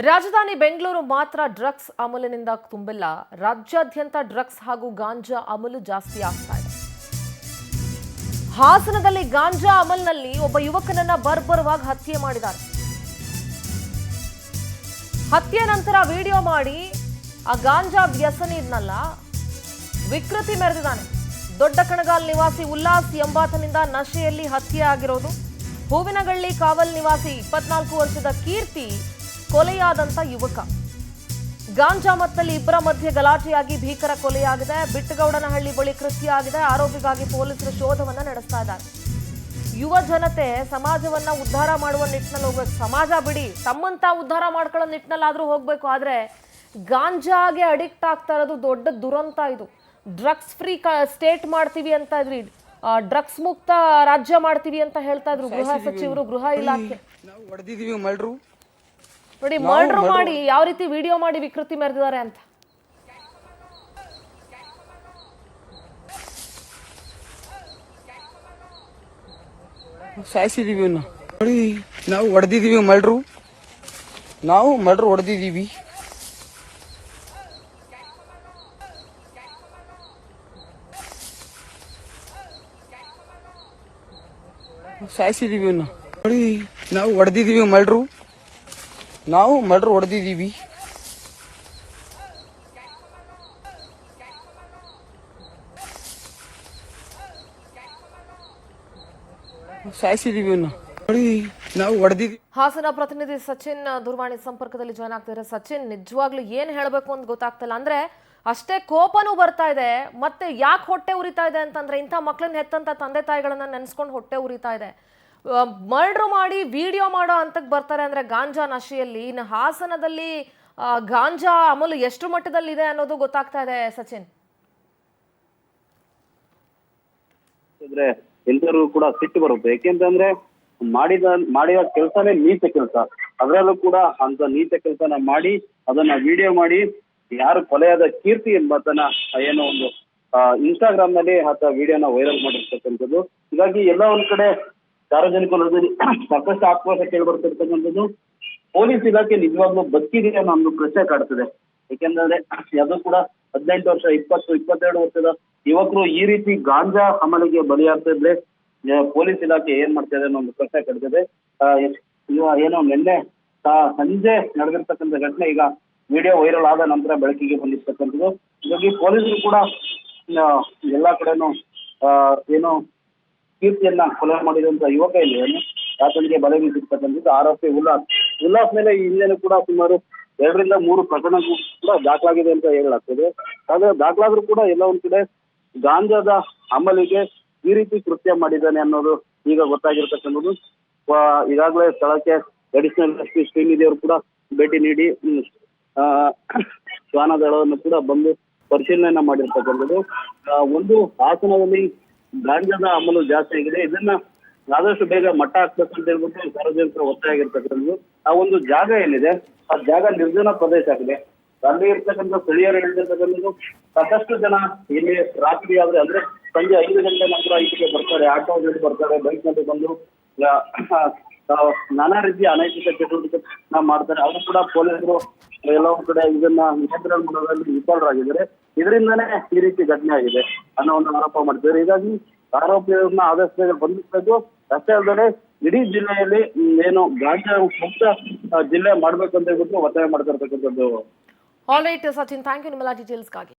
ರಾಜಧಾನಿ ಬೆಂಗಳೂರು ಮಾತ್ರ ಡ್ರಗ್ಸ್ ಅಮಲಿನಿಂದ ತುಂಬಿಲ್ಲ. ರಾಜ್ಯಾದ್ಯಂತ ಡ್ರಗ್ಸ್ ಹಾಗೂ ಗಾಂಜಾ ಅಮಲು ಜಾಸ್ತಿ ಆಗ್ತಾ ಇದೆ. ಹಾಸನದಲ್ಲಿ ಗಾಂಜಾ ಅಮಲ್ನಲ್ಲಿ ಒಬ್ಬ ಯುವಕನನ್ನ ಬರ್ಬರವಾಗಿ ಹತ್ಯೆ ಮಾಡಿದ್ದಾರೆ. ಹತ್ಯೆ ನಂತರ ವಿಡಿಯೋ ಮಾಡಿ ಆ ಗಾಂಜಾ ವ್ಯಸನಿ ಇದ್ನಲ್ಲ ವಿಕೃತಿ ಮೆರೆದಿದ್ದಾನೆ. ದೊಡ್ಡ ಕಣಗಾಲ್ ನಿವಾಸಿ ಉಲ್ಲಾಸ್ ಎಂಬಾತನಿಂದ ನಶೆಯಲ್ಲಿ ಹತ್ಯೆ ಆಗಿರೋದು. ಹೂವಿನಗಳ್ಳಿ ಕಾವಲ್ ನಿವಾಸಿ 24 ವರ್ಷದ ಕೀರ್ತಿ ಕೊಲೆಯಾದಂತ ಯುವಕ. ಗಾಂಜಾ ಮತ್ತಲ್ಲಿ ಇಬ್ಬರ ಮಧ್ಯೆ ಗಲಾಟೆಯಾಗಿ ಭೀಕರ ಕೊಲೆಯಾಗಿದೆ. ಬಿಟ್ಟಗೌಡನಹಳ್ಳಿ ಬಳಿ ಕೃತ್ಯ ಆಗಿದೆ. ಆರೋಪಿಗಾಗಿ ಪೊಲೀಸರು ಶೋಧವನ್ನ ನಡೆಸ್ತಾ ಇದ್ದಾರೆ. ಯುವ ಜನತೆ ಸಮಾಜವನ್ನ ಉದ್ಧಾರ ಮಾಡುವ ನಿಟ್ಟಿನಲ್ಲಿ ಹೋಗ್ಬೇಕು. ಸಮಾಜ ಬಿಡಿ, ತಮ್ಮಂತ ಉದ್ಧಾರ ಮಾಡ್ಕೊಳ್ಳೋ ನಿಟ್ಟಿನಲ್ಲಾದ್ರೂ ಹೋಗ್ಬೇಕು. ಆದ್ರೆ ಗಾಂಜಾಗೆ ಅಡಿಕ್ಟ್ ಆಗ್ತಾ ಇರೋದು ದೊಡ್ಡ ದುರಂತ. ಇದು ಡ್ರಗ್ಸ್ ಫ್ರೀ ಸ್ಟೇಟ್ ಮಾಡ್ತೀವಿ ಅಂತ ಇದ್ರಿ, ಡ್ರಗ್ಸ್ ಮುಕ್ತ ರಾಜ್ಯ ಮಾಡ್ತೀವಿ ಅಂತ ಹೇಳ್ತಾ ಇದ್ರು ಗೃಹ ಸಚಿವರು, ಗೃಹ ಇಲಾಖೆ. ನೋಡಿ ಮರ್ಡರ್ ಮಾಡಿ ಯಾವ ರೀತಿ ವಿಡಿಯೋ ಮಾಡಿ ವಿಕೃತಿ ಮೆರೆದಿದ್ದಾರೆ ಅಂತ. ಸಾಯಿಸಿದೀವಿ ನೋಡಿ, ನಾವು ಹೊಡೆದಿದೀವಿ ಮರ್ಡ್ರು, ನಾವು ಮರ್ಡ್ರು ಹೊಡೆದಿದೀವಿ. ಸಾಯಿಸಿದೀವಿ ನೋಡಿ, ನಾವು ಹೊಡೆದಿದೀವಿ ಮರ್ಡ್ರು, ನಾವು ಮರ್ಡ್ರು ಹೊಡೆದಿದೀವಿ. ಸಾಯಿಸಿದೀವಿ ನೋಡಿ, ನಾವು ಹೊಡೆದಿದೀವಿ. ಹಾಸನ ಪ್ರತಿನಿಧಿ ಸಚಿನ್ ದೂರವಾಣಿ ಸಂಪರ್ಕದಲ್ಲಿ ಜಾಯ್ನ್ ಆಗ್ತಿದ್ದಾರೆ. ಸಚಿನ್, ನಿಜವಾಗ್ಲೂ ಏನ್ ಹೇಳ್ಬೇಕು ಅಂತ ಗೊತ್ತಾಗ್ತಿಲ್ಲ. ಅಂದ್ರೆ ಅಷ್ಟೇ ಕೋಪನೂ ಬರ್ತಾ ಇದೆ, ಮತ್ತೆ ಯಾಕೆ ಹೊಟ್ಟೆ ಉರಿತಾ ಇದೆ ಅಂತಂದ್ರೆ ಇಂಥ ಮಕ್ಳನ್ನ ಹೆತ್ತಂತ ತಂದೆ ತಾಯಿಗಳನ್ನ ನೆನ್ಸ್ಕೊಂಡು ಹೊಟ್ಟೆ ಉರಿತಾ ಇದೆ. ಮರ್ಡರ್ ಮಾಡಿ ವಿಡಿಯೋ ಮಾಡೋ ಹಂತಕ್ಕೆ ಬರ್ತಾರೆ ಅಂದ್ರೆ ಗಾಂಜಾ ನಶೆಯಲ್ಲಿ. ಇನ್ನು ಹಾಸನದಲ್ಲಿ ಗಾಂಜಾ ಅಮಲು ಎಷ್ಟು ಮಟ್ಟದಲ್ಲಿ ಇದೆ ಅನ್ನೋದು ಗೊತ್ತಾಗ್ತಾ ಇದೆ. ಸಚಿನ್, ಎಲ್ಲರೂ ಕೂಡ ಸಿಟ್ಟು ಬರುತ್ತೆ. ಯಾಕೆಂತಂದ್ರೆ ಮಾಡಿದ ಕೆಲಸನೇ ನೀಚ ಕೆಲಸ. ಅದರಲ್ಲೂ ಕೂಡ ಅಂತ ನೀಚ ಕೆಲಸನ ಮಾಡಿ ಅದನ್ನ ವಿಡಿಯೋ ಮಾಡಿ ಯಾರು ಕೊಲೆಯಾದ ಕೀರ್ತಿ ಎಂಬತನ ಏನೋ ಒಂದು ಇನ್ಸ್ಟಾಗ್ರಾಮ್ ನಲ್ಲಿ ಆತ ವಿಡಿಯೋನ ವೈರಲ್ ಮಾಡಿರ್ತಕ್ಕಂಥದ್ದು. ಹೀಗಾಗಿ ಎಲ್ಲ ಒಂದ್ ಕಡೆ ಸಾರ್ವಜನಿಕ ವಲಯದಲ್ಲಿ ಸಾಕಷ್ಟು ಆಕ್ರೋಶ ಕೇಳಿ ಬರ್ತಿರ್ತಕ್ಕಂಥದ್ದು. ಪೊಲೀಸ್ ಇಲಾಖೆ ನಿಜವಾಗ್ಲೂ ಬದುಕಿದೆಯಾ ಅನ್ನೋ ಒಂದು ಪ್ರಶ್ನೆ ಕಾಡ್ತದೆ. ಯಾಕೆಂದ್ರೆ ಅದು ಕೂಡ 18 ವರ್ಷ 22 ವರ್ಷದ ಯುವಕರು ಈ ರೀತಿ ಗಾಂಜಾ ಅಮಲಿಗೆ ಬಲಿಯಾಗ್ತಾ ಇದ್ರೆ ಪೊಲೀಸ್ ಇಲಾಖೆ ಏನ್ ಮಾಡ್ತಾ ಇದೆ ಅನ್ನೋ ಒಂದು ಪ್ರಶ್ನೆ ಕಾಡ್ತದೆ. ಏನೋ ನಿನ್ನೆ ಸಂಜೆ ನಡೆದಿರ್ತಕ್ಕಂಥ ಘಟನೆ ಈಗ ವಿಡಿಯೋ ವೈರಲ್ ಆದ ನಂತರ ಬೆಳಕಿಗೆ ಬಂದಿರ್ತಕ್ಕಂಥದ್ದು. ಹೀಗಾಗಿ ಪೊಲೀಸರು ಕೂಡ ಎಲ್ಲಾ ಕಡೆನೂ ಏನೋ ಕೀರ್ತಿಯನ್ನ ಕೊಲೆ ಮಾಡಿದಂತ ಯುವಕ ಇಲ್ಲಿ ಆತನಿಗೆ ಬಲೆ ಬೀಸಿರ್ತಕ್ಕಂಥದ್ದು. ಆರೋಪಿ ಉಲ್ಲಾಸ್ ಮೇಲೆ ಈ ಹಿಂದೆನೂ ಕೂಡ ಸುಮಾರು 2 ರಿಂದ 3 ಪ್ರಕರಣಗಳು ಕೂಡ ದಾಖಲಾಗಿದೆ ಅಂತ ಹೇಳಲಾಗ್ತದೆ. ಆದ್ರೆ ದಾಖಲಾದ್ರೂ ಕೂಡ ಎಲ್ಲ ಒಂದ್ ಕಡೆ ಗಾಂಜಾದ ಅಮಲಿಗೆ ಈ ರೀತಿ ಕೃತ್ಯ ಮಾಡಿದ್ದಾನೆ ಅನ್ನೋದು ಈಗ ಗೊತ್ತಾಗಿರ್ತಕ್ಕಂಥದ್ದು. ಈಗಾಗಲೇ ಸ್ಥಳಕ್ಕೆ ಅಡಿಷನಲ್ ಎಸ್ ಪಿ ಶ್ರೀನಿಧಿ ಅವರು ಕೂಡ ಭೇಟಿ ನೀಡಿ ಶ್ವಾನದಳವನ್ನು ಕೂಡ ಬಂದು ಪರಿಶೀಲನೆ ಮಾಡಿರ್ತಕ್ಕಂಥದ್ದು. ಒಂದು ಹಾಸನದಲ್ಲಿ ಗಾಂಜಾದ ಅಮಲು ಜಾಸ್ತಿ ಆಗಿದೆ. ಇದನ್ನ ಆದಷ್ಟು ಬೇಗ ಮಟ್ಟ ಹಾಕ್ಬೇಕಂತ ಹೇಳ್ಬಿಟ್ಟು ಸಾರ್ವಜನಿಕರು ಒತ್ತಾಯ ಆಗಿರ್ತಕ್ಕಂಥದ್ದು. ಆ ಒಂದು ಜಾಗ ಏನಿದೆ ಆ ಜಾಗ ನಿರ್ಜನ ಪ್ರದೇಶ ಆಗಿದೆ. ಅಲ್ಲಿ ಇರ್ತಕ್ಕಂಥ ಸ್ಥಳೀಯರು ಹೇಳಿರ್ತಕ್ಕಂಥದ್ದು ಸಾಕಷ್ಟು ಜನ ಇಲ್ಲಿ ರಾತ್ರಿ ಆದ್ರೆ ಅಂದ್ರೆ ಸಂಜೆ 5 ಗಂಟೆ ನಂತರ ಇದಕ್ಕೆ ಬರ್ತಾರೆ, ಆಟೋದಲ್ಲಿ ಬರ್ತಾರೆ, ಬೈಕ್ ನಲ್ಲಿ ಬಂದು ನಾನಾ ರೀತಿಯ ಅನೈತಿಕ ಚಟುವಟಿಕೆ ಮಾಡ್ತಾರೆ. ಅವರು ಕೂಡ ಪೊಲೀಸರು ಎಲ್ಲ ಒಂದ್ ಕಡೆ ಇದನ್ನ ನಿಯಂತ್ರಣ ಮಾಡೋದ್ರಲ್ಲಿ ವಿಫಲರಾಗಿದ್ದಾರೆ. ಇದರಿಂದಾನೇ ಈ ರೀತಿ ಘಟನೆ ಆಗಿದೆ ಅನ್ನೋ ಒಂದು ಆರೋಪ ಮಾಡ್ತಿದ್ದಾರೆ. ಹೀಗಾಗಿ ಆರೋಪಿಯನ್ನ ಆದಷ್ಟು ಬೇಗ ಬಂಧಿಸಬೇಕು. ಅಷ್ಟೇ ಅಲ್ಲದೆ ಇಡೀ ಜಿಲ್ಲೆಯಲ್ಲಿ ಏನು ಗಾಂಜಾ ಮುಕ್ತ ಜಿಲ್ಲೆ ಮಾಡ್ಬೇಕು ಅಂತ ಹೇಳ್ಬಿಟ್ಟು ಒತ್ತಾಯ ಮಾಡ್ತಾ ಇರ್ತಕ್ಕಂಥದ್ದು. All right Sachin, thank you ನಿಮ್ಮೆಲ್ಲ ಡೀಟೇಲ್ಸ್ಗಾಗಿ.